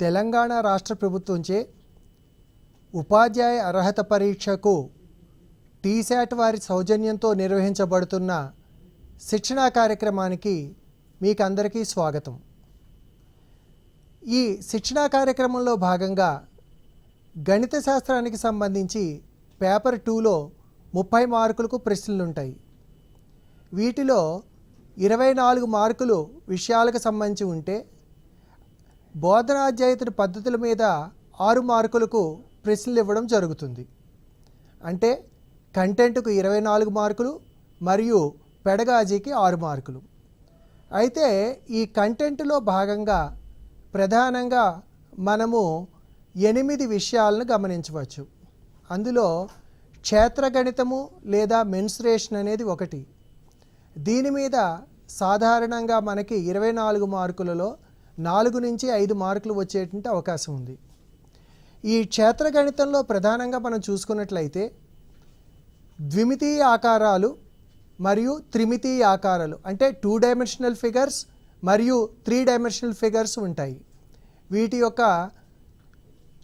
తెలంగాణ రాష్ట్ర ప్రభుత్వంచే ఉపాధ్యాయ అర్హత పరీక్షకు టీశాట్ వారి సౌజన్యంతో నిర్వహించబడుతున్న శిక్షణా కార్యక్రమానికి మీకు అందరికీ స్వాగతం. ఈ శిక్షణా కార్యక్రమంలో భాగంగా గణిత శాస్త్రానికి సంబంధించి పేపర్ 2లో 30 మార్కులకు ప్రశ్నలు ఉంటాయి. వీటిలో 24 మార్కులు విషయాలకు సంబంధించి ఉంటే బోధనాధ్యాయేతర పద్ధతుల మీద 6 మార్కులకు ప్రశ్నలు ఇవ్వడం జరుగుతుంది. అంటే కంటెంట్కు 24 మార్కులు మరియు పెడగాజీకి 6 మార్కులు. అయితే ఈ కంటెంట్లో భాగంగా ప్రధానంగా మనము 8 విషయాలను గమనించవచ్చు. అందులో క్షేత్రగణితము లేదా మెన్సురేషన్ అనేది ఒకటి. దీని మీద సాధారణంగా మనకి 24 మార్కులలో 4 నుంచి 5 మార్కులు వచ్చేటువంటి అవకాశం ఉంది. ఈ క్షేత్రగణితంలో ప్రధానంగా మనం చూసుకున్నట్లయితే ద్విమితీయ ఆకారాలు మరియు త్రిమితీయ ఆకారాలు అంటే 2 డైమెన్షనల్ ఫిగర్స్ మరియు 3 డైమెన్షనల్ ఫిగర్స్ ఉంటాయి. వీటి యొక్క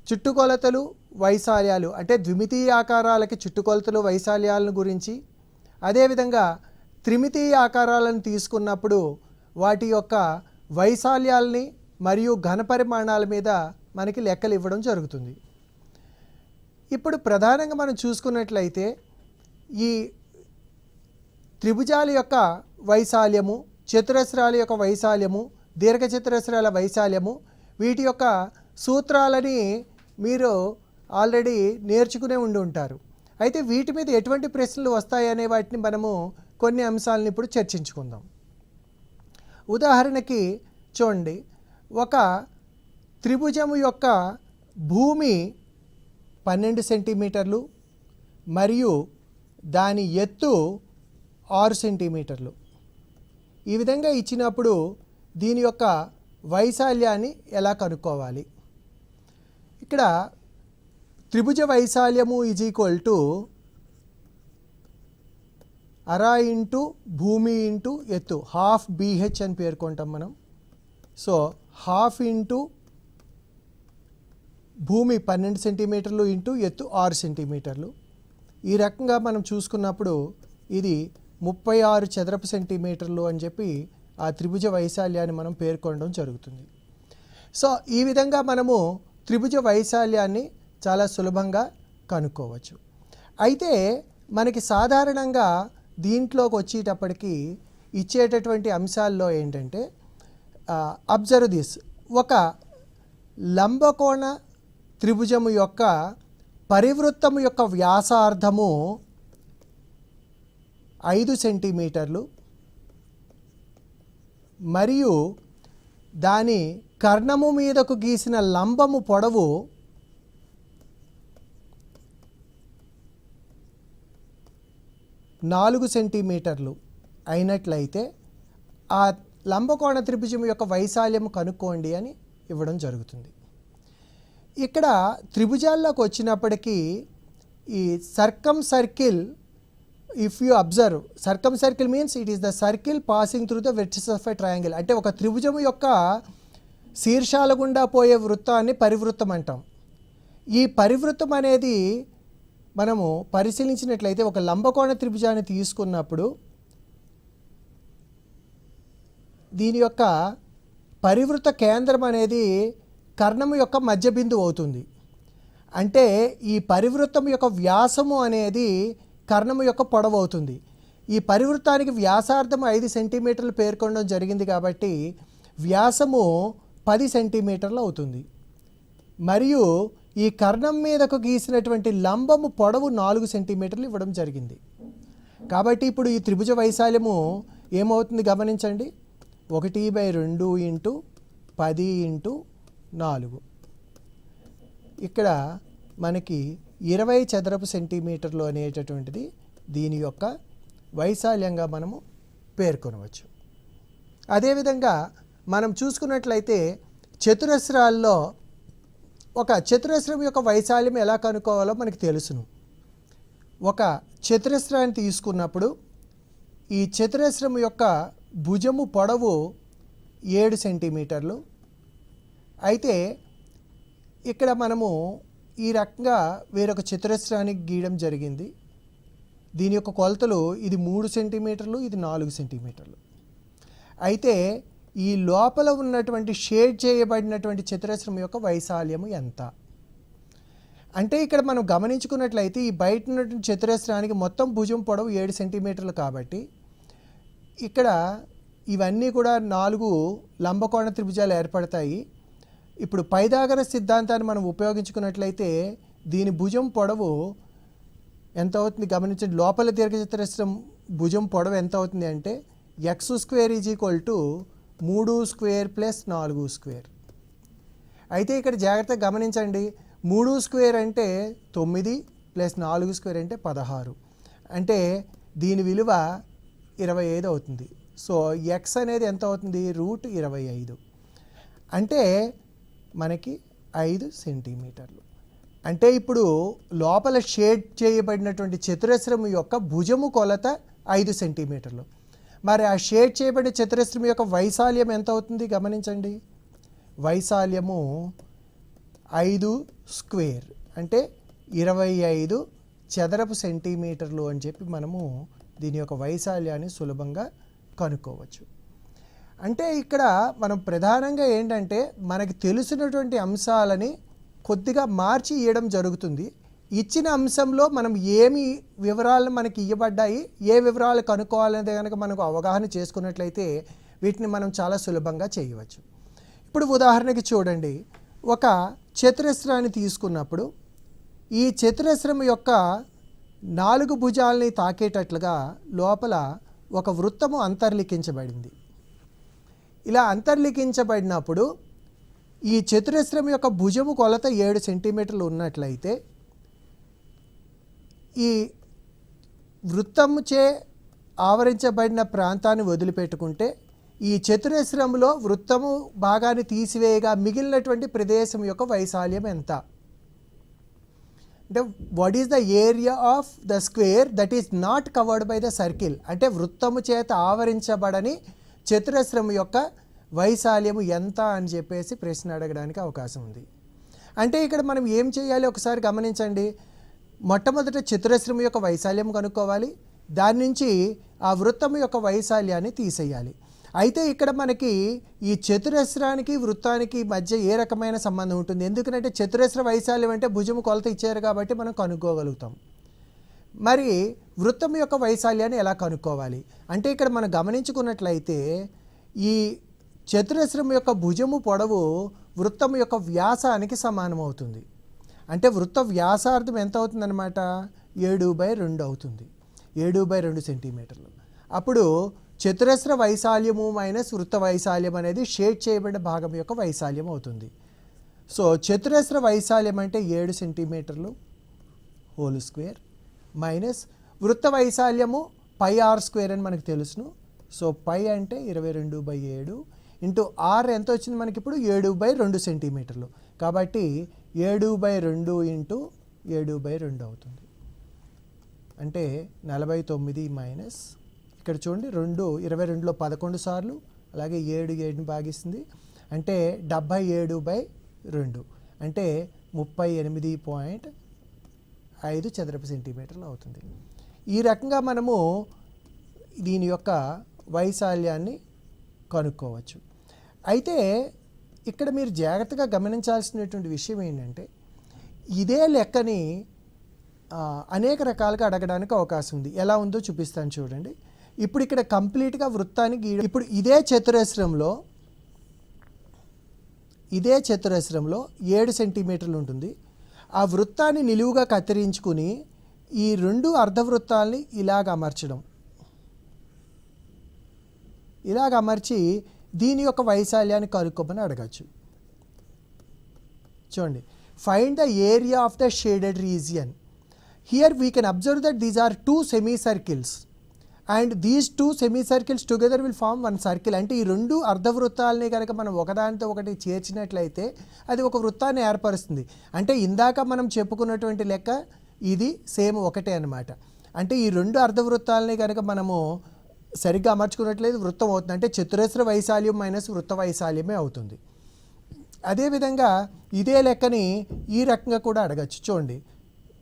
చుట్టుకొలతలు వైశాల్యాలు అంటే ద్విమితీయ ఆకారాలకి చుట్టుకొలతలు వైశాల్యాలను గురించి, అదేవిధంగా త్రిమితీయ ఆకారాలను తీసుకున్నప్పుడు వాటి యొక్క వైశాల్యాల్ని మరియు ఘనపరిమాణాల మీద మనకి లెక్కలు ఇవ్వడం జరుగుతుంది. ఇప్పుడు ప్రధానంగా మనం చూసుకున్నట్లయితే ఈ త్రిభుజాల యొక్క వైశాల్యము, చతురస్రాల యొక్క వైశాల్యము, దీర్ఘచతురస్రాల వైశాల్యము, వీటి యొక్క సూత్రాలని మీరు ఆల్రెడీ నేర్చుకునే ఉండి ఉంటారు. అయితే వీటి మీద ఎటువంటి ప్రశ్నలు వస్తాయనే వాటిని మనము కొన్ని అంశాలను ఇప్పుడు చర్చించుకుందాం. ఉదాహరణకి చూడండి, ఒక త్రిభుజము యొక్క భూమి 12 సెంటీమీటర్లు మరియు దాని ఎత్తు 6 సెంటీమీటర్లు. ఈ విధంగా ఇచ్చినప్పుడు దీని యొక్క వైశాల్యాన్ని ఎలా కనుక్కోవాలి? ఇక్కడ త్రిభుజ వైశాల్యము ఈజ్ ఈక్వల్ టు అరా ఇంటూ భూమి ఇంటూ ఎత్తు, హాఫ్ BH అని పేర్కొంటాం మనం. సో హాఫ్ ఇంటూ భూమి 12 సెంటీమీటర్లు ఇంటూ ఎత్తు 6 సెంటీమీటర్లు. ఈ రకంగా మనం చూసుకున్నప్పుడు ఇది 36 చదరపు సెంటీమీటర్లు అని చెప్పి ఆ త్రిభుజ వైశాల్యాన్ని మనం పేర్కొనడం జరుగుతుంది. సో ఈ విధంగా మనము త్రిభుజ వైశాల్యాన్ని చాలా సులభంగా కనుక్కోవచ్చు. అయితే మనకి సాధారణంగా దీంట్లోకి వచ్చేటప్పటికి ఇచ్చేటటువంటి అంశాల్లో ఏంటంటే అబ్జర్వ్ దిస్, ఒక లంబకోణ త్రిభుజము యొక్క పరివృత్తము యొక్క వ్యాసార్థము 5 సెంటీమీటర్లు మరియు దాని కర్ణము మీదకు గీసిన లంబము పొడవు 4 సెంటీమీటర్లు అయినట్లయితే ఆ లంబకోణ త్రిభుజం యొక్క వైశాల్యం కనుక్కోండి అని ఇవ్వడం జరుగుతుంది. ఇక్కడ త్రిభుజాల్లోకి వచ్చినప్పటికీ ఈ circumcircle, if you observe, circumcircle means it is the circle passing through the vertices of a triangle. అంటే ఒక త్రిభుజం యొక్క శీర్షాల గుండా పోయే వృత్తాన్ని పరివృత్తం అంటాం. ఈ పరివృత్తం అనేది మనము పరిశీలించినట్లయితే ఒక లంబకోణ త్రిభుజాన్ని తీసుకున్నప్పుడు దీని యొక్క పరివృత్త కేంద్రం అనేది కర్ణము యొక్క మధ్య బిందువు అవుతుంది. అంటే ఈ పరివృత్తం యొక్క వ్యాసము అనేది కర్ణము యొక్క పొడవు అవుతుంది. ఈ పరివృత్తానికి వ్యాసార్థం 5 సెంటీమీటర్లు పేర్కొనడం జరిగింది కాబట్టి వ్యాసము 10 సెంటీమీటర్లు అవుతుంది. మరియు ఈ కర్ణం మీదకు గీసినటువంటి లంబము పొడవు 4 సెంటీమీటర్లు ఇవ్వడం జరిగింది. కాబట్టి ఇప్పుడు ఈ త్రిభుజ వైశాల్యము ఏమవుతుంది గమనించండి, 1/2 ఇంటూ 10 ఇంటూ 4. ఇక్కడ మనకి 20 చదరపు సెంటీమీటర్లు అనేటటువంటిది దీని యొక్క వైశాల్యంగా మనము పేర్కొనవచ్చు. అదేవిధంగా మనం చూసుకున్నట్లయితే చతురస్రాల్లో ఒక చతురస్రం యొక్క వైశాల్యం ఎలా కనుక్కోవాలో మనకి తెలుసును. ఒక చతురస్రాన్ని తీసుకున్నప్పుడు ఈ చతురస్రం యొక్క భుజము పొడవు 7 సెంటీమీటర్లు. అయితే ఇక్కడ మనము ఈ రకంగా వేరొక చతురస్రానికి గీయడం జరిగింది. దీని యొక్క కొలతలు ఇది 3 సెంటీమీటర్లు, ఇది 4 సెంటీమీటర్లు. అయితే ఈ లోపల ఉన్నటువంటి షేడ్ చేయబడినటువంటి చతురస్రం యొక్క వైశాల్యము ఎంత అంటే ఇక్కడ మనం గమనించుకున్నట్లయితే ఈ బయట ఉన్నటువంటి చతురస్రానికి మొత్తం భుజం పొడవు 7 సెంటీమీటర్లు కాబట్టి ఇక్కడ ఇవన్నీ కూడా 4 లంబకోణ త్రిభుజాలు ఏర్పడతాయి. ఇప్పుడు పైథాగరస్ సిద్ధాంతాన్ని మనం ఉపయోగించుకున్నట్లయితే దీని భుజం పొడవు ఎంత అవుతుంది గమనించండి. లోపల దీర్ఘచతురస్రం భుజం పొడవు ఎంత అవుతుంది అంటే x² = 3² + 4². అయితే ఇక్కడ జాగ్రత్తగా గమనించండి, 3² అంటే 9 + 4² అంటే 16, అంటే దీని విలువ 25 అవుతుంది. సో x అనేది ఎంత అవుతుంది √25 అంటే మనకి 5 సెంటీమీటర్లు. అంటే ఇప్పుడు లోపల షేడ్ చేయబడినటువంటి చతురస్రం యొక్క భుజము కొలత 5 సెంటీమీటర్లు. మరి ఆ షేడ్ చేయబడిన చతురస్రం యొక్క వైశాల్యం ఎంత అవుతుంది గమనించండి. వైశాల్యము 5² అంటే 25 చదరపు సెంటీమీటర్లు అని చెప్పి మనము దీని యొక్క వైశాల్యాన్ని సులభంగా కనుక్కోవచ్చు. అంటే ఇక్కడ మనం ప్రధానంగా ఏంటంటే మనకి తెలిసినటువంటి అంశాలని కొద్దిగా మార్చి ఇవ్వడం జరుగుతుంది. ఇచ్చిన అంశంలో మనం ఏమి వివరాలు మనకి ఇవ్వబడ్డాయి, ఏ వివరాలు కనుక్కోవాలనేది కనుక మనకు అవగాహన చేసుకున్నట్లయితే వీటిని మనం చాలా సులభంగా చేయవచ్చు. ఇప్పుడు ఉదాహరణకి చూడండి, ఒక చతురస్రాన్ని తీసుకున్నప్పుడు ఈ చతురస్రం యొక్క 4 భుజాలని తాకేటట్లుగా లోపల ఒక వృత్తము అంతర్లిఖించబడింది. ఇలా అంతర్లిఖించబడినప్పుడు ఈ చతురస్రం యొక్క భుజము కొలత 7 సెంటీమీటర్లు ఉన్నట్లయితే ఈ వృత్తముచే ఆవరించబడిన ప్రాంతాన్ని వదిలిపెట్టుకుంటే ఈ చతురస్రంలో వృత్తము భాగాన్ని తీసివేయగా మిగిలినటువంటి ప్రదేశం యొక్క వైశాల్యం ఎంత అంటే what is the area of the square that is not covered by the circle. అంటే వృత్తము చేత ఆవరించబడని చతురస్రం యొక్క వైశాల్యము ఎంత అని చెప్పేసి ప్రశ్న అడగడానికి అవకాశం ఉంది. అంటే ఇక్కడ మనం ఏం చేయాలి ఒకసారి గమనించండి. మొట్టమొదట చతురస్రం యొక్క వైశాల్యం కనుక్కోవాలి, దాని నుంచి ఆ వృత్తము యొక్క వైశాల్యాన్ని తీసేయాలి. అయితే ఇక్కడ మనకి ఈ చతురస్రానికి వృత్తానికి మధ్య ఏ రకమైన సంబంధం ఉంటుంది, ఎందుకంటే చతురస్ర వైశాల్యం అంటే భుజము కొలత ఇచ్చారు కాబట్టి మనం కనుక్కోగలుగుతాం. మరి వృత్తం యొక్క వైశాల్యాన్ని ఎలా కనుక్కోవాలి అంటే ఇక్కడ మనం గమనించుకున్నట్లయితే ఈ చతురస్రం యొక్క భుజము పొడవు వృత్తం యొక్క వ్యాసానికి సమానం అవుతుంది. అంటే వృత్త వ్యాసార్థం ఎంత అవుతుందన్నమాట 7/2 అవుతుంది, 7/2 సెంటీమీటర్లు. అప్పుడు చతురస్ర వైశాల్యము మైనస్ వృత్త వైశాల్యం అనేది షేడ్ చేయబడిన భాగం యొక్క వైశాల్యం అవుతుంది. సో చతురస్ర వైశాల్యం అంటే 7 సెంటీమీటర్లు హోల్ స్క్వేర్ మైనస్ వృత్త వైశాల్యము πr² అని మనకు తెలుసును. సో π అంటే 22/7 ఇంటూ r ఎంత వచ్చింది మనకి ఇప్పుడు 7/2 సెంటీమీటర్లు. కాబట్టి 7/2 ఇంటూ 7/2 అవుతుంది, అంటే 49 మైనస్ ఇక్కడ చూడండి 22లో 11 సార్లు, అలాగే 7ని భాగిస్తుంది అంటే 77/2 అంటే 38.5 చదరపు సెంటీమీటర్లు అవుతుంది. ఈ రకంగా మనము దీని యొక్క వైశాల్యాన్ని కనుక్కోవచ్చు. అయితే ఇక్కడ మీరు జాగ్రత్తగా గమనించాల్సినటువంటి విషయం ఏంటంటే ఇదే లెక్కని అనేక రకాలుగా అడగడానికి అవకాశం ఉంది. ఎలా ఉందో చూపిస్తాను చూడండి. ఇప్పుడు ఇక్కడ కంప్లీట్గా వృత్తాన్ని గీయడం, ఇప్పుడు ఇదే చతురస్రంలో 7 సెంటీమీటర్లు ఉంటుంది. ఆ వృత్తాన్ని నిలువుగా కత్తిరించుకుని ఈ 2 అర్ధవృత్తాలని ఇలాగ అమర్చి దీని యొక్క వైశాల్యాన్ని కనుక్కోమని అడగచ్చు. చూడండి, find the area of the shaded region. Here we can observe that these are 2 semicircles and these 2 semicircles together will form 1 circle. అంటే ఈ 2 అర్ధవృత్తాలని కనుక మనం ఒకదానితో ఒకటి చేర్చినట్లయితే అది ఒక వృత్తాన్ని ఏర్పరుస్తుంది. అంటే ఇందాక మనం చెప్పుకున్నటువంటి లెక్క ఇది సేమ్ ఒకటే అన్నమాట. అంటే ఈ 2 అర్ధవృత్తాలని కనుక మనము సరిగ్గా అమర్చుకున్నట్లయితే వృత్తం అవుతుంది. అంటే చతురస్ర వైశాల్యం మైనస్ వృత్త వైశాల్యమే అవుతుంది. అదేవిధంగా ఇదే లెక్కని ఈ రకంగా కూడా అడగచ్చు. చూడండి,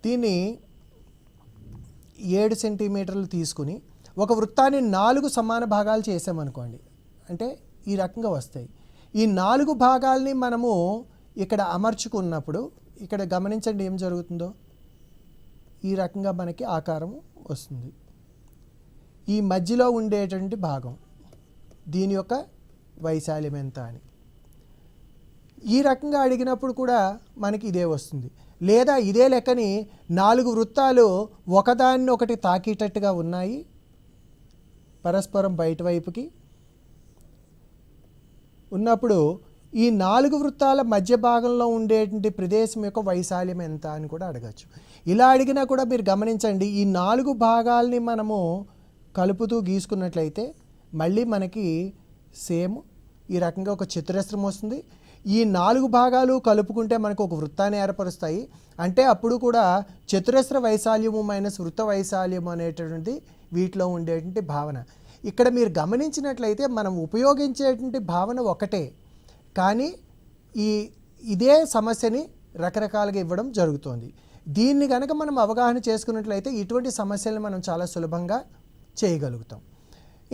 దీన్ని 7 సెంటీమీటర్లు తీసుకుని ఒక వృత్తాన్ని 4 సమాన భాగాలు చేసామనుకోండి, అంటే ఈ రకంగా వస్తాయి. ఈ 4 భాగాల్ని మనము ఇక్కడ అమర్చుకున్నప్పుడు ఇక్కడ గమనించండి ఏం జరుగుతుందో. ఈ రకంగా మనకి ఆకారం వస్తుంది. ఈ మధ్యలో ఉండేటువంటి భాగం దీని యొక్క వైశాల్యం ఎంత అని ఈ రకంగా అడిగినప్పుడు కూడా మనకి ఇదే వస్తుంది. లేదా ఇదే లెక్కని 4 వృత్తాలు ఒకదాన్ని ఒకటి తాకేటట్టుగా ఉన్నాయి, పరస్పరం బయట వైపుకి ఉన్నప్పుడు ఈ 4 వృత్తాల మధ్య భాగంలో ఉండేటువంటి ప్రదేశం యొక్క వైశాల్యం ఎంత అని కూడా అడగచ్చు. ఇలా అడిగినా కూడా మీరు గమనించండి, ఈ 4 భాగాల్ని మనము కలుపుతూ గీసుకున్నట్లయితే మళ్ళీ మనకి సేమ్ ఈ రకంగా ఒక చతురస్రం వస్తుంది. ఈ 4 భాగాలు కలుపుకుంటే మనకు ఒక వృత్తాన్ని ఏర్పరుస్తాయి. అంటే అప్పుడు కూడా చతురస్ర వైశాల్యము మైనస్ వృత్త వైశాల్యము అనేటటువంటి వీటిలో ఉండేటువంటి భావన. ఇక్కడ మీరు గమనించినట్లయితే మనం ఉపయోగించేటువంటి భావన ఒకటే, కానీ ఇదే సమస్యని రకరకాలుగా ఇవ్వడం జరుగుతోంది. దీన్ని కనుక మనం అవగాహన చేసుకున్నట్లయితే ఇటువంటి సమస్యలను మనం చాలా సులభంగా చేయగలుగుతాం.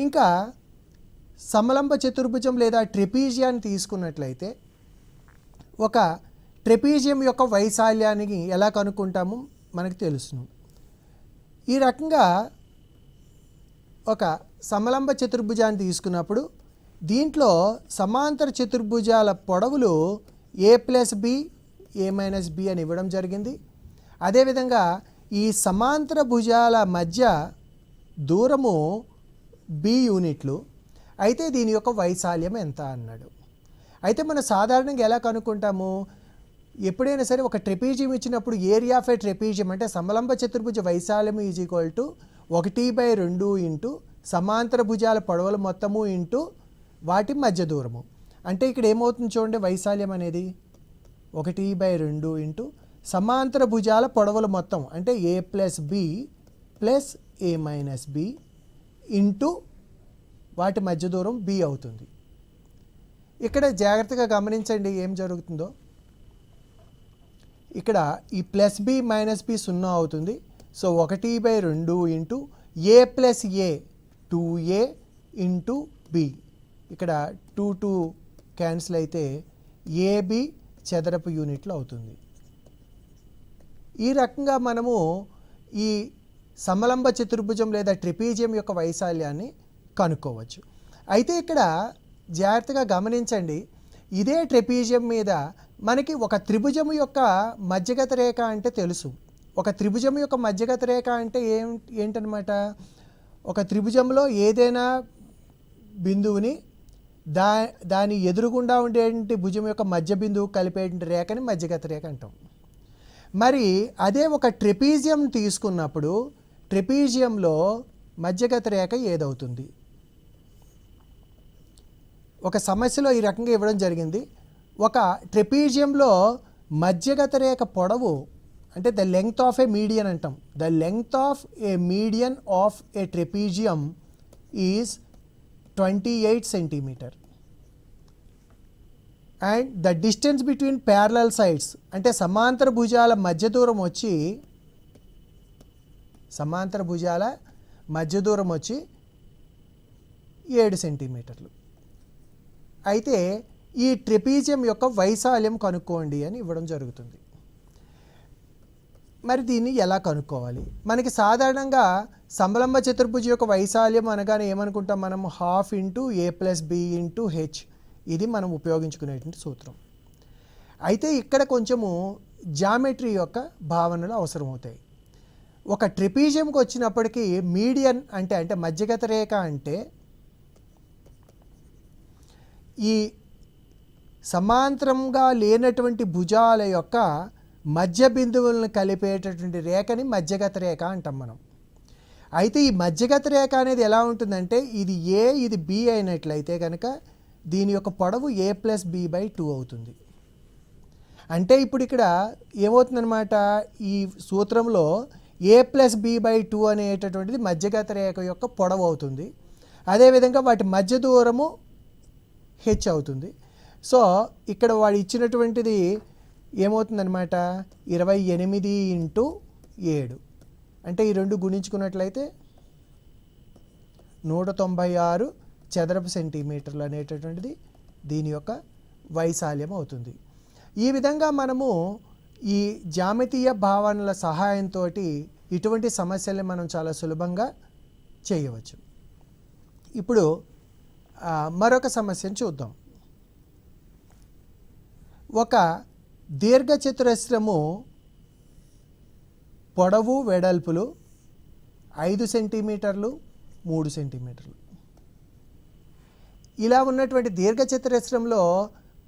ఇంకా సమలంబ చతుర్భుజం లేదా ట్రెపీజియాన్ని తీసుకున్నట్లయితే ఒక ట్రెపీజియం యొక్క వైశాల్యాన్ని ఎలా కనుక్కుంటామో మనకు తెలుసును. ఈ రకంగా ఒక సమలంబ చతుర్భుజాన్ని తీసుకున్నప్పుడు దీంట్లో సమాంతర చతుర్భుజాల పొడవులు a+b a-b అని ఇవ్వడం జరిగింది. అదేవిధంగా ఈ సమాంతర భుజాల మధ్య దూరము b యూనిట్లు. అయితే దీని యొక్క వైశాల్యం ఎంత అన్నాడు. అయితే మనం సాధారణంగా ఎలా కనుక్కుంటాము, ఎప్పుడైనా సరే ఒక ట్రెపీజియం ఇచ్చినప్పుడు ఏరియా ఆఫ్ ఏ ట్రెపీజియం అంటే సమలంబ చతుర్భుజ వైశాల్యం ఈజ్ ఈక్వల్ టు 1/2 ఇంటూ సమాంతర భుజాల పొడవుల మొత్తము ఇంటూ వాటి మధ్య దూరము. అంటే ఇక్కడ ఏమవుతుంది చూడండి, వైశాల్యం అనేది 1/2 ఇంటూ సమాంతర భుజాల పొడవుల మొత్తం అంటే a+b ప్లస్ a-b ఇంటూ వాటి మధ్య దూరం b అవుతుంది. ఇక్కడ జాగ్రత్తగా గమనించండి ఏం జరుగుతుందో. ఇక్కడ ఈ +b -b 0 అవుతుంది. So 1/2 into a+a 2a into b. ఇక్కడ 2 క్యాన్సిల్ అయితే ab చదరపు యూనిట్లు అవుతుంది. ఈ రకంగా మనము ఈ సమలంబ చతుర్భుజం లేదా ట్రెపీజియం యొక్క వైశాల్యాన్ని కనుక్కోవచ్చు. అయితే ఇక్కడ జాగ్రత్తగా గమనించండి, ఇదే ట్రెపీజియం మీద మనకి ఒక త్రిభుజం యొక్క మధ్యగత రేఖ అంటే తెలుసు. ఒక త్రిభుజం యొక్క మధ్యగత రేఖ అంటే ఏంటనమాట, ఒక త్రిభుజంలో ఏదైనా బిందువుని దాని ఎదురుగుండా ఉండేటువంటి భుజం యొక్క మధ్య బిందువు కలిపేటువంటి రేఖని మధ్యగత రేఖ అంటాం. మరి అదే ఒక ట్రెపీజియం తీసుకున్నప్పుడు ట్రెపీజియంలో మధ్యగత రేఖ ఏదవుతుంది? ఒక సమస్యలో ఈ రకంగా ఇవ్వడం జరిగింది. ఒక ట్రెపీజియంలో మధ్యగత రేఖ పొడవు అంటే the length of a median అంటాం. The length of a median of a trapezium is 28 centimeter and the distance between parallel sides అంటే సమాంతర భుజాల మధ్య దూరం వచ్చి 7 సెంటీమీటర్లు. అయితే ఈ ట్రెపీజియం యొక్క వైశాల్యం కనుక్కోండి అని ఇవ్వడం జరుగుతుంది. మరి దీన్ని ఎలా కనుక్కోవాలి? మనకి సాధారణంగా సమలంబ చతుర్భుజం యొక్క వైశాల్యం అనగానే ఏమనుకుంటాం మనం, 1/2 ఇంటూ a+b ఇంటూ h. ఇది మనం ఉపయోగించుకునేటువంటి సూత్రం. అయితే ఇక్కడ కొంచెము జామెట్రీ యొక్క భావనలు అవసరమవుతాయి. ఒక ట్రెపీజియంకి వచ్చినప్పటికీ మీడియన్ అంటే మధ్యగత రేఖ అంటే ఈ సమాంతరంగా లేనటువంటి భుజాల యొక్క మధ్య బిందువులను కలిపేటటువంటి రేఖని మధ్యగత రేఖ అంటాం మనం. అయితే ఈ మధ్యగత రేఖ అనేది ఎలా ఉంటుందంటే ఇది a ఇది b అయినట్లయితే కనుక దీని యొక్క పొడవు a+b/2 అవుతుంది. అంటే ఇప్పుడు ఇక్కడ ఏమవుతుందన్నమాట, ఈ సూత్రంలో a+b/2 అనేటటువంటిది మధ్యగత రేఖ యొక్క పొడవు అవుతుంది. అదేవిధంగా వాటి మధ్య దూరము h అవుతుంది. సో ఇక్కడ వాడు ఇచ్చినటువంటిది ఏమవుతుందన్నమాట 28 ఇంటూ 7 అంటే ఈ రెండు గుణించుకున్నట్లయితే 196 చదరపు సెంటీమీటర్లు అనేటటువంటిది దీని యొక్క వైశాల్యం అవుతుంది. ఈ విధంగా మనము ఈ జ్యామితీయ భావనల సహాయంతో ఇటువంటి సమస్యల్ని మనం చాలా సులభంగా చేయవచ్చు. ఇప్పుడు మరొక సమస్యను చూద్దాం. ఒక దీర్ఘచతురస్రము పొడవు వెడల్పులు 5 సెంటీమీటర్లు 3 సెంటీమీటర్లు. ఇలా ఉన్నటువంటి దీర్ఘచతురస్రంలో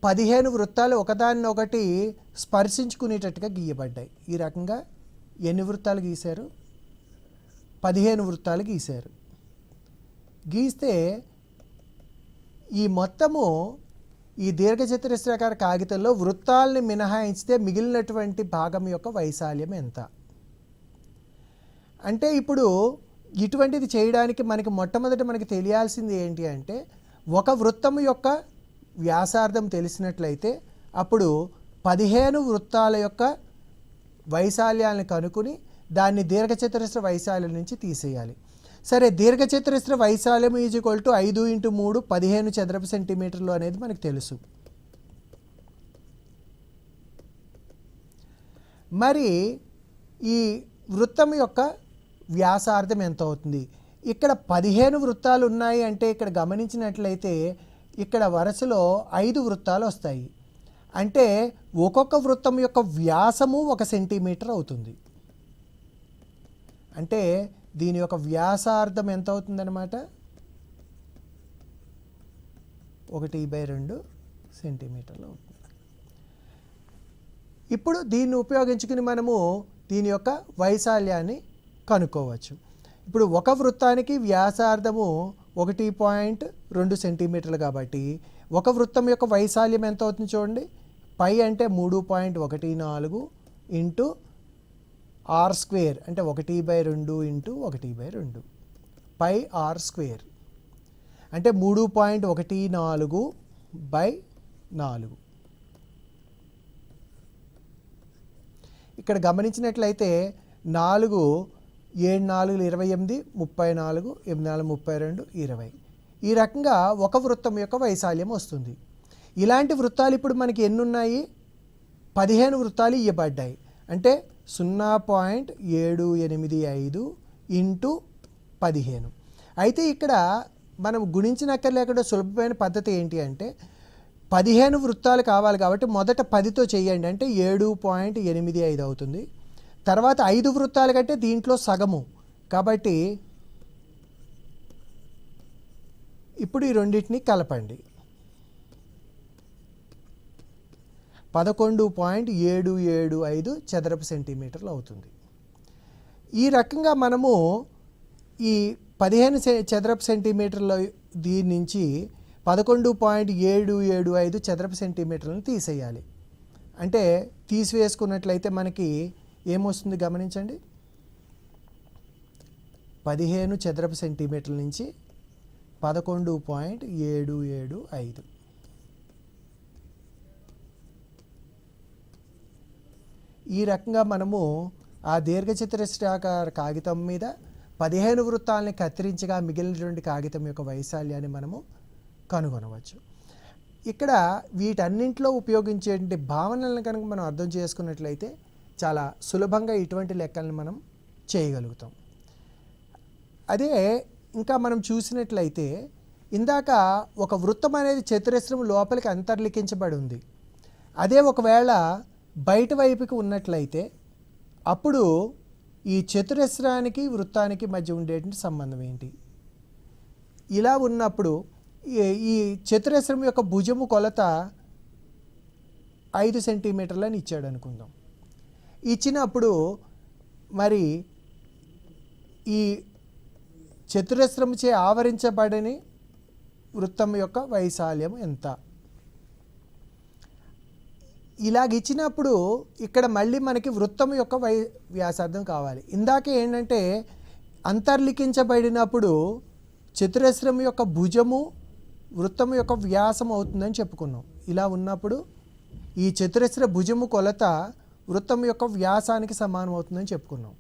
15 వృత్తాలు ఒకదాన్నొకటి స్పర్శించుకునేటట్టుగా గీయబడ్డాయి. ఈ రకంగా ఎన్ని వృత్తాలు గీశారు? 15 వృత్తాలు గీశారు. గీస్తే ఈ మొత్తము ఈ దీర్ఘచతురస్రాకార కాగితంలో వృత్తాలని మినహాయించితే మిగిలినటువంటి భాగం యొక్క వైశాల్యం ఎంత? అంటే ఇప్పుడు ఇటువంటిది చేయడానికి మొట్టమొదట మనకి తెలియాల్సింది ఏంటి అంటే, ఒక వృత్తము యొక్క వ్యాసార్థం తెలిసినట్లయితే అప్పుడు 15 వృత్తాల యొక్క వైశాల్యాన్ని కనుక్కుని దాన్ని దీర్ఘచతురస్ర వైశాల్యం నుంచి తీసేయాలి. సరే, దీర్ఘచతురస్ర వైశాల్యం = 5 × 3 15 చదరపు సెంటీమీటర్లు అనేది మనకు తెలుసు. మరి ఈ వృత్తం యొక్క వ్యాసార్థం ఎంత అవుతుంది? ఇక్కడ 15 వృత్తాలు ఉన్నాయి అంటే ఇక్కడ గమనించినట్లయితే ఇక్కడ వరుసలో 5 వృత్తాలు వస్తాయి. అంటే ఒక్కొక్క వృత్తం యొక్క వ్యాసము 1 సెంటీమీటర్ అవుతుంది. అంటే దీని యొక్క వ్యాసార్థం ఎంత అవుతుందన్నమాట? 1/2 సెంటీమీటర్లు అవుతుంది. ఇప్పుడు దీన్ని ఉపయోగించుకుని మనము దీని యొక్క వైశాల్యాన్ని కనుక్కోవచ్చు. ఇప్పుడు ఒక వృత్తానికి వ్యాసార్థము 1.2 సెంటీమీటర్లు కాబట్టి ఒక వృత్తం యొక్క వైశాల్యం ఎంత అవుతుంది చూడండి. పై అంటే 3.14 ఇంటూ r² అంటే 1/2 ఇంటూ 1/2 పై r² అంటే 3.14/4. ఇక్కడ గమనించినట్లయితే 4 7 4 28 34 8 4 32 20 ఈ రకంగా ఒక వృత్తం యొక్క వైశాల్యం వస్తుంది. ఇలాంటి వృత్తాలు ఇప్పుడు మనకి ఎన్ని ఉన్నాయి? 15 వృత్తాలు ఇవ్వబడ్డాయి. అంటే 0.785 ఇంటూ 15. అయితే ఇక్కడ మనం గుణించనక్కర్లేకుండా సులభమైన పద్ధతి ఏంటి అంటే 15 వృత్తాలు కావాలి కాబట్టి మొదట 10తో చేయండి, అంటే 7.85 అవుతుంది. తర్వాత 5 వృత్తాలు కంటే దీంట్లో సగము కాబట్టి ఇప్పుడు ఈ రెండింటిని కలపండి. 11.775 చదరపు సెంటీమీటర్లు అవుతుంది. ఈ రకంగా మనము ఈ 15 చదరపు సెంటీమీటర్ల దీని నుంచి 11.775 చదరపు సెంటీమీటర్లను తీసేయాలి. అంటే తీసివేసుకున్నట్లయితే మనకి ఏమొస్తుంది గమనించండి. 15 చదరపు సెంటీమీటర్ల నుంచి 11.775. ఈ రకంగా మనము ఆ దీర్ఘచతురస్రాకార కాగితం మీద 15 వృత్తాలని కత్తిరించగా మిగిలినటువంటి కాగితం యొక్క వైశాల్యాన్ని మనము కనుగొనవచ్చు. ఇక్కడ వీటన్నింటిలో ఉపయోగించేటువంటి భావనలను కనుక మనం అర్థం చేసుకున్నట్లయితే చాలా సులభంగా ఇటువంటి లెక్కలను మనం చేయగలుగుతాం. అదే ఇంకా మనం చూసినట్లయితే ఇందాక ఒక వృత్తం అనేది చతురస్రం లోపలికి అంతర్లిఖించబడి ఉంది. అదే ఒకవేళ బయట వైపుకి ఉన్నట్లయితే అప్పుడు ఈ చతురస్రానికి వృత్తానికి మధ్య ఉండేటువంటి సంబంధం ఏంటి? ఇలా ఉన్నప్పుడు ఈ చతురస్రం యొక్క భుజము కొలత 5 సెంటీమీటర్లని ఇచ్చాడు అనుకుందాం. ఇచ్చినప్పుడు మరి ఈ చతురస్రముచే ఆవరించబడని వృత్తం యొక్క వైశాల్యం ఎంత? ఇలాగ ఇచ్చినప్పుడు ఇక్కడ మళ్ళీ మనకి వృత్తం యొక్క వ్యాసార్థం కావాలి. ఇందాక ఏంటంటే అంతర్లిఖించబడినప్పుడు చతురస్రం యొక్క భుజము వృత్తం యొక్క వ్యాసం అవుతుందని చెప్పుకున్నాం. ఇలా ఉన్నప్పుడు ఈ చతురస్ర భుజము కొలత వృత్తం యొక్క వ్యాసానికి సమానం అవుతుందని చెప్పుకున్నాం.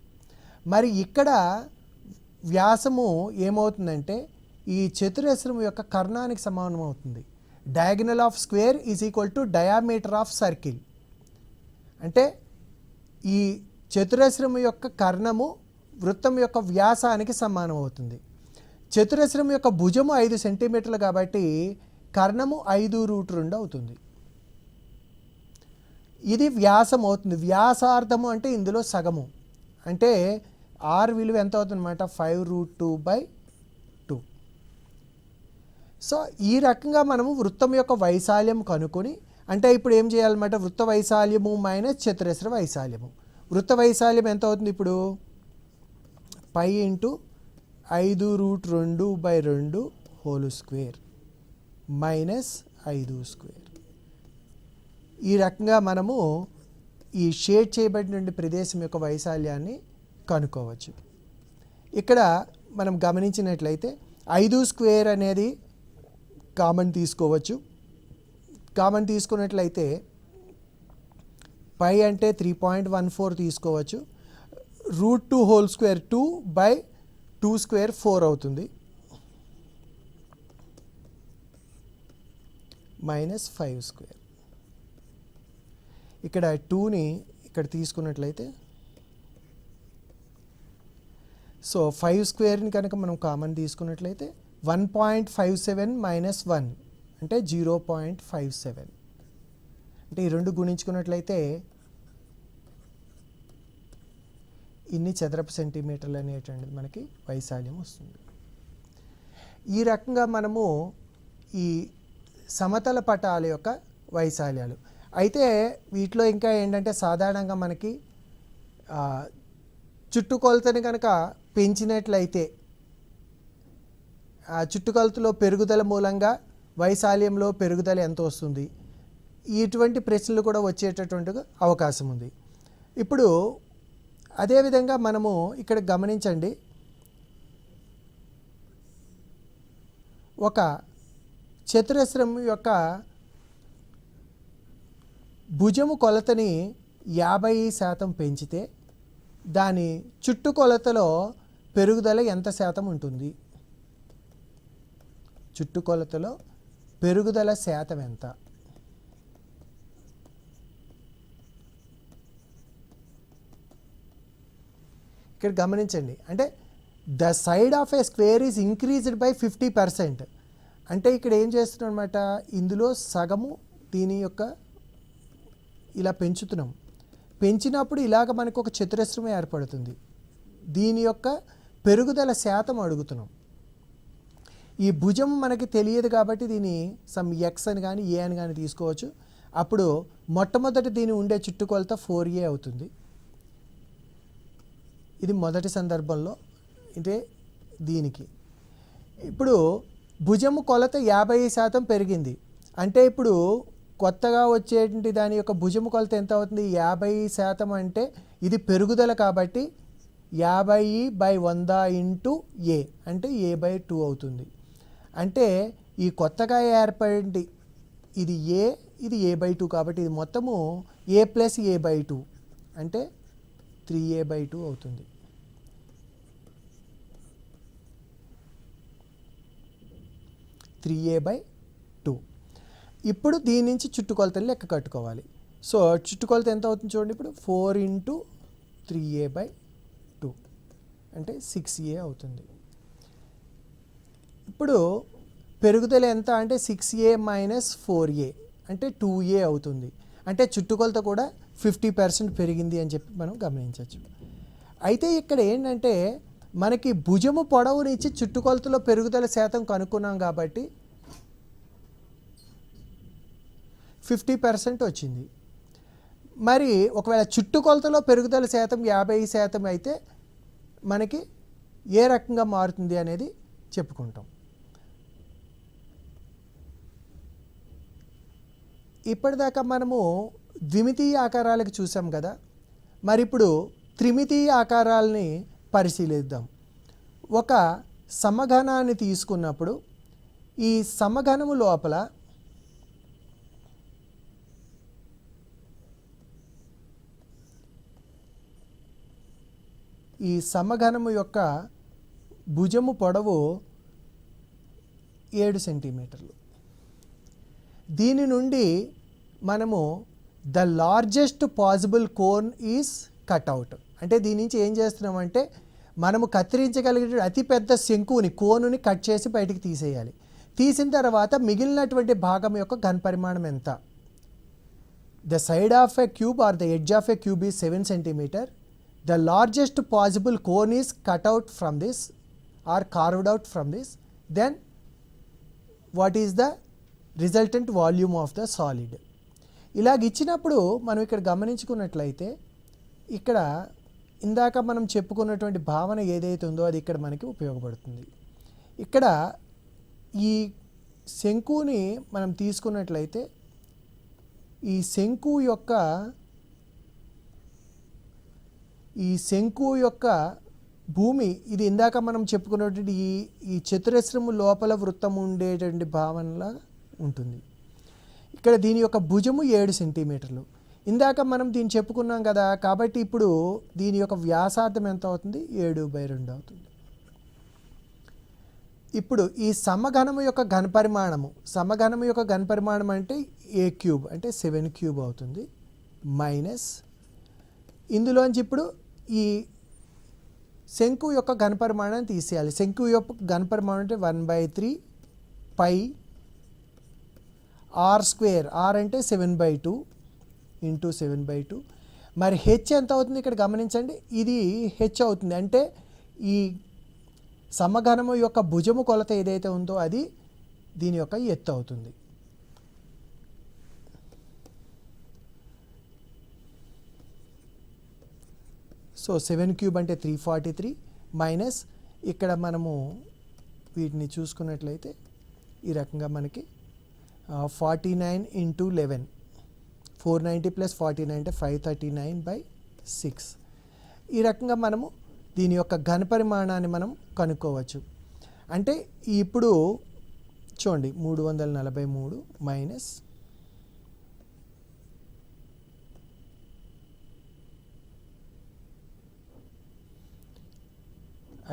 మరి ఇక్కడ వ్యాసము ఏమవుతుందంటే ఈ చతురస్రం యొక్క కర్ణానికి సమానం అవుతుంది. Diagonal of square is equal to diameter of circle. అంటే ఈ చతురస్రం యొక్క కర్ణము వృత్తం యొక్క వ్యాసానికి సమానం అవుతుంది. చతురస్రం యొక్క భుజము 5 సెంటీమీటర్లు కాబట్టి కర్ణము 5√2 అవుతుంది. ఇది వ్యాసం అవుతుంది. వ్యాసార్థము అంటే ఇందులో సగము, అంటే ఆర్ విలువ ఎంత అవుతుంది అన్నమాట, 5√2/2. సో ఈ రకంగా మనము వృత్తం యొక్క వైశాల్యం కనుక్కొని, అంటే ఇప్పుడు ఏం చేయాలన్నమాట, వృత్త వైశాల్యము మైనస్ చతురస్ర వైశాల్యము. వృత్త వైశాల్యం ఎంత అవుతుంది ఇప్పుడు, π × 5√2/2 హోల్ స్క్వేర్ మైనస్ 5². ఈ రకంగా మనము ఈ షేడ్ చేయబడిన ప్రదేశం యొక్క వైశాల్యాన్ని కనుక్కోవచ్చు. ఇక్కడ మనం గమనించినట్లయితే 5² అనేది కామన్ తీసుకోవచ్చు. కామన్ తీసుకున్నట్లయితే π అంటే 3.14 తీసుకోవచ్చు. √2 హోల్ స్క్వేర్ 2/2² 4 అవుతుంది, మైనస్ 5². ఇక్కడ 2ని ఇక్కడ తీసుకున్నట్లయితే, సో 5² కనుక మనం కామన్ తీసుకున్నట్లయితే 1.57 మైనస్ 1 అంటే 0.57. అంటే ఈ రెండు గుణించుకున్నట్లయితే ఇన్ని చదరపు సెంటీమీటర్లు అనేటువంటిది మనకి వైశాల్యం వస్తుంది. ఈ రకంగా మనము ఈ సమతల పటాల యొక్క వైశాల్యాలు. అయితే వీటిలో ఇంకా ఏంటంటే సాధారణంగా మనకి చుట్టుకొలతని కనుక పెంచినట్లయితే ఆ చుట్టుకొలతలో పెరుగుదల మూలంగా వైశాల్యంలో పెరుగుదల ఎంత వస్తుంది, ఇటువంటి ప్రశ్నలు కూడా వచ్చేటటువంటి అవకాశం ఉంది. ఇప్పుడు అదేవిధంగా మనము ఇక్కడ గమనించండి, ఒక చతురస్రం యొక్క భుజము కొలతని 50% పెంచితే దాని చుట్టుకొలతలో పెరుగుదల ఎంత శాతం ఉంటుంది, చుట్టుకొలతలో పెరుగుదల శాతం ఎంత? ఇక్కడ గమనించండి, అంటే the side of A square is increased by 50%. అంటే ఇక్కడ ఏం చేస్తున్నాం అనమాట, ఇందులో సగము దీని యొక్క ఇలా పెంచుతున్నాం. పెంచినప్పుడు ఇలాగ మనకు ఒక చతురస్రం ఏర్పడుతుంది. దీని యొక్క పెరుగుదల శాతం అడుగుతున్నాం. ఈ భుజం మనకి తెలియదు కాబట్టి దీన్ని సమ్ ఎక్స్ అని కానీ ఏ అని కానీ తీసుకోవచ్చు. అప్పుడు మొట్టమొదటి దీని ఉండే చుట్టుకొలత 4a అవుతుంది. ఇది మొదటి సందర్భంలో, అంటే దీనికి ఇప్పుడు భుజము కొలత 50% పెరిగింది. అంటే ఇప్పుడు కొత్తగా వచ్చేటువంటి దాని యొక్క భుజము కొలత ఎంత అవుతుంది, 50% అంటే ఇది పెరుగుదల కాబట్టి 50/100 × a అంటే a/2 అవుతుంది. అంటే ఈ కొత్తగా ఏర్పడి ఇది a, ఇది a/2 కాబట్టి ఇది మొత్తము a + a/2 అంటే 3a/2 అవుతుంది. ఇప్పుడు దీని నుంచి చుట్టుకొలతలు లెక్క కట్టుకోవాలి. సో చుట్టుకొలత ఎంత అవుతుంది చూడండి, ఇప్పుడు 4 × 3a/2 అంటే 6a అవుతుంది. ఇప్పుడు పెరుగుదల ఎంత అంటే 6a - 4a అంటే 2a అవుతుంది. అంటే చుట్టుకొలత కూడా 50% పెరిగింది అని చెప్పి మనం గమనించవచ్చు. అయితే ఇక్కడ ఏంటంటే మనకి భుజము పొడవునిచ్చి చుట్టుకొలతలో పెరుగుదల శాతం కనుక్కున్నాం కాబట్టి 50% వచ్చింది. మరి ఒకవేళ చుట్టుకొలతలో పెరుగుదల శాతం 50% అయితే మనకి ఏ రకంగా మారుతుంది అనేది చెప్పుకుంటాం. ఇప్పటిదాకా మనము ద్విమితీయ ఆకారాలకు చూసాం కదా, మరి ఇప్పుడు త్రిమితీయ ఆకారాలని పరిశీలిద్దాం. ఒక సమఘనాన్ని తీసుకున్నప్పుడు ఈ సమఘనము లోపల ఈ సమఘనము యొక్క భుజము పొడవు 7 సెంటీమీటర్లు. దీని నుండి మనము the largest possible cone is cutout. అంటే దీని నుంచి ఏం చేస్తున్నామంటే మనము కత్తిరించగలిగే అతిపెద్ద శంకుని కోనుని కట్ చేసి బయటికి తీసేయాలి. తీసిన తర్వాత మిగిలినటువంటి భాగం యొక్క ఘనపరిమాణం ఎంత? The side of a cube or the edge of a cube is 7 centimetre. The largest possible cone is cut out from this or carved out from this. Then what is the resultant volume of the solid. ఇలాగ ఇచ్చినప్పుడు మనం ఇక్కడ గమనించుకున్నట్లయితే ఇక్కడ ఇందాక మనం చెప్పుకున్నటువంటి భావన ఏదైతే ఉందో అది ఇక్కడ మనకి ఉపయోగపడుతుంది. ఇక్కడ ఈ శంకుని మనం తీసుకున్నట్లయితే ఈ శంకు యొక్క భూమి ఇది ఇందాక మనం చెప్పుకున్నటువంటి ఈ చతురస్రము లోపల వృత్తం ఉండేటువంటి భావనలా ఉంటుంది. ఇక్కడ దీని యొక్క భుజము 7 సెంటీమీటర్లు. ఇందాక మనం దీన్ని చెప్పుకున్నాం కదా, కాబట్టి ఇప్పుడు దీని యొక్క వ్యాసార్థం ఎంత అవుతుంది? 7/2 అవుతుంది. ఇప్పుడు ఈ సమఘనము యొక్క ఘనపరిమాణం అంటే ఏ క్యూబ్ అంటే 7 క్యూబ్ అవుతుంది. మైనస్ ఇందులోంచి ఇప్పుడు ఈ శంకు యొక్క ఘనపరిమాణాన్ని తీసేయాలి. శంకు యొక్క ఘనపరిమాణం అంటే 1/3 పై r². r అంటే 7/2 ఇంటూ 7/2. మరి హెచ్ ఎంత అవుతుంది ఇక్కడ గమనించండి. ఇది హెచ్ అవుతుంది. అంటే ఈ సమఘనము యొక్క భుజము కొలత ఏదైతే ఉందో అది దీని యొక్క ఎత్తు అవుతుంది. సో 7 క్యూబ్ అంటే 343 మైనస్ ఇక్కడ మనము వీటిని చూసుకున్నట్లయితే ఈ రకంగా మనకి 49 ఇంటూ 11 490 ప్లస్ 49 అంటే 539/6. ఈ రకంగా మనము దీని యొక్క ఘనపరిమాణాన్ని మనం కనుక్కోవచ్చు. అంటే ఇప్పుడు చూడండి 343 మైనస్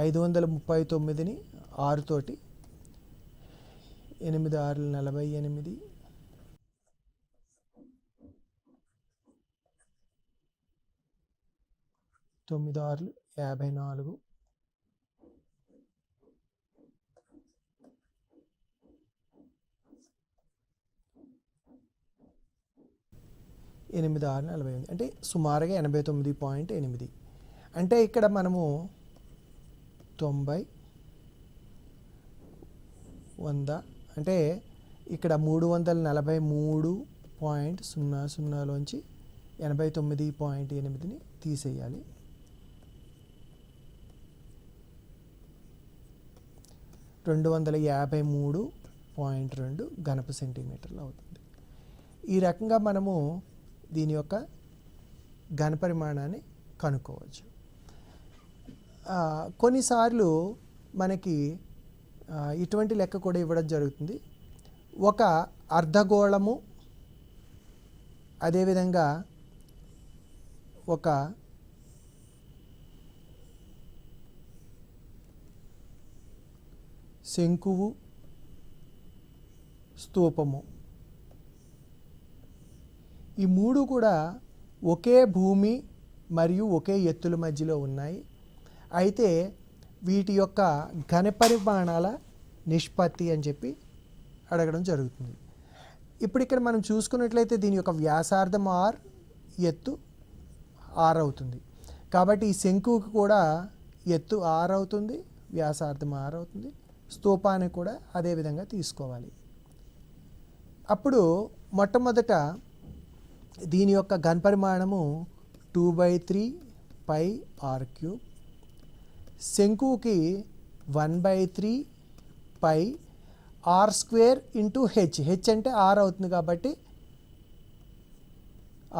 539ని 6 తోటి 8 6 48 9 6 54 8 6 48 అంటే సుమారుగా 89.8. అంటే ఇక్కడ మనము 90 100 అంటే ఇక్కడ 343.00లోంచి 89.8ని తీసేయాలి. 253.2 ఘనపు సెంటీమీటర్లు అవుతుంది. ఈ రకంగా మనము దీని యొక్క ఘనపరిమాణాన్ని కనుక్కోవచ్చు. కొన్నిసార్లు మనకి ఇటువంటి లెక్క కూడా ఇవ్వడం జరుగుతుంది. ఒక అర్ధగోళము అదేవిధంగా ఒక శంకువు స్తూపము ఈ మూడు కూడా ఒకే భూమి మరియు ఒకే ఎత్తుల మధ్యలో ఉన్నాయి. అయితే వీటి యొక్క ఘనపరిమాణాల నిష్పత్తి అని చెప్పి అడగడం జరుగుతుంది. ఇప్పుడు ఇక్కడ మనం చూసుకున్నట్లయితే దీని యొక్క వ్యాసార్థం r, ఎత్తు r అవుతుంది. కాబట్టి ఈ శంకువుకి కూడా ఎత్తు r అవుతుంది, వ్యాసార్థం r అవుతుంది. స్తూపానికి కూడా అదే విధంగా తీసుకోవాలి. అప్పుడు మొట్టమొదట దీని యొక్క ఘనపరిమాణము 2/3 పై r³. శంకువుకి 1/3 పై r² ఇంటూ హెచ్. హెచ్ అంటే r అవుతుంది కాబట్టి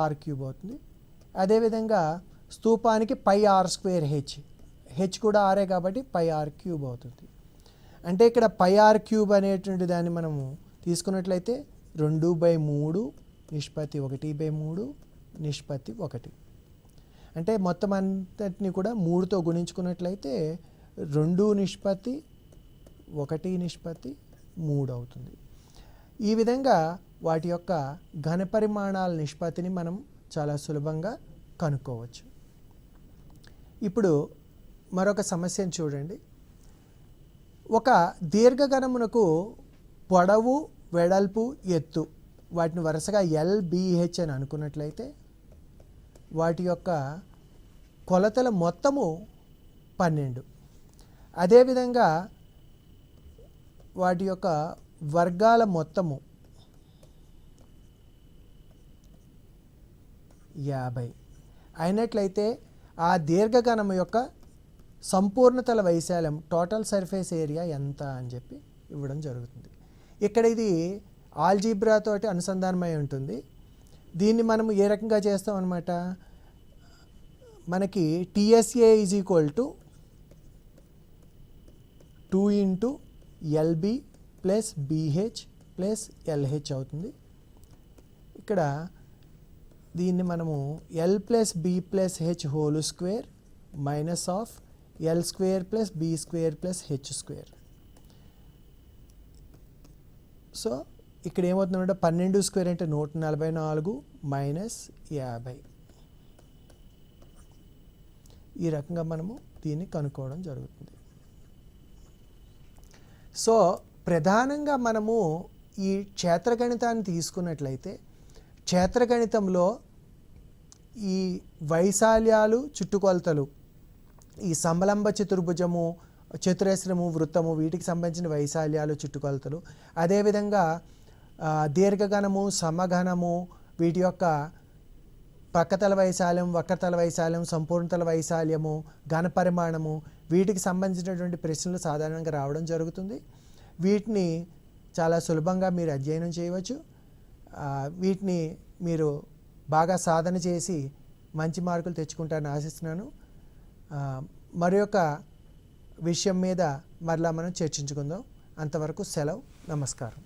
r³ అవుతుంది. అదేవిధంగా స్తూపానికి పై r² హెచ్. హెచ్ కూడా ఆరే కాబట్టి పై r³ అవుతుంది. అంటే ఇక్కడ పై r³ అనేటువంటి దాన్ని మనము తీసుకున్నట్లయితే 2/3 నిష్పత్తి 1/3 నిష్పత్తి 1. అంటే మొత్తం అంతటిని కూడా 3తో గుణించుకున్నట్లయితే 2:1:3 అవుతుంది. ఈ విధంగా వాటి యొక్క ఘనపరిమాణాల నిష్పత్తిని మనం చాలా సులభంగా కనుక్కోవచ్చు. ఇప్పుడు మరొక సమస్యను చూడండి. ఒక దీర్ఘఘనమునకు పొడవు, వెడల్పు, ఎత్తు వాటిని వరుసగా LBH అని అనుకున్నట్లయితే వాటి యొక్క కొలతల మొత్తము 12. అదేవిధంగా వాటి యొక్క వర్గాల మొత్తము 50 అయినట్లయితే ఆ దీర్ఘఘనము యొక్క సంపూర్ణతల వైశాల్యం టోటల్ సర్ఫేస్ ఏరియా ఎంత అని చెప్పి ఇవ్వడం జరుగుతుంది. ఇక్కడ ఇది ఆల్జీబ్రా తోటి అనుసంధానమై ఉంటుంది. దీన్ని మనం ఏ రకంగా చేస్తాం అన్నమాట. మనకి TSA is equal to 2 into LB plus BH plus LH అవుతుంది. ఇక్కడ దీన్ని మనము L plus B plus H whole square minus of L square plus B square plus H square. So ఇక్కడ ఏమవుతుందంటే 12 స్క్వేర్ అంటే 144 మైనస్ 50. ఈ రకంగా మనము దీన్ని కనుక్కోవడం జరుగుతుంది. సో ప్రధానంగా మనము ఈ క్షేత్రగణితాన్ని తీసుకున్నట్లయితే క్షేత్రగణితంలో ఈ వైశాల్యాలు, చుట్టుకొలతలు, ఈ సమలంబ చతుర్భుజము, చతురస్రము, వృత్తము వీటికి సంబంధించిన వైశాల్యాలు, చుట్టుకొలతలు, అదేవిధంగా దీర్ఘఘనము, సమఘనము వీటి యొక్క పక్కతల వైశాల్యం, వక్రతల వైశాల్యం, సంపూర్ణతల వైశాల్యము, ఘనపరిమాణము వీటికి సంబంధించినటువంటి ప్రశ్నలు సాధారణంగా రావడం జరుగుతుంది. వీటిని చాలా సులభంగా మీరు అధ్యయనం చేయవచ్చు. వీటిని మీరు బాగా సాధన చేసి మంచి మార్కులు తెచ్చుకుంటారని ఆశిస్తున్నాను. మరొక విషయం మీద మరలా మనం చర్చించుకుందాం. అంతవరకు సెలవు. నమస్కారం.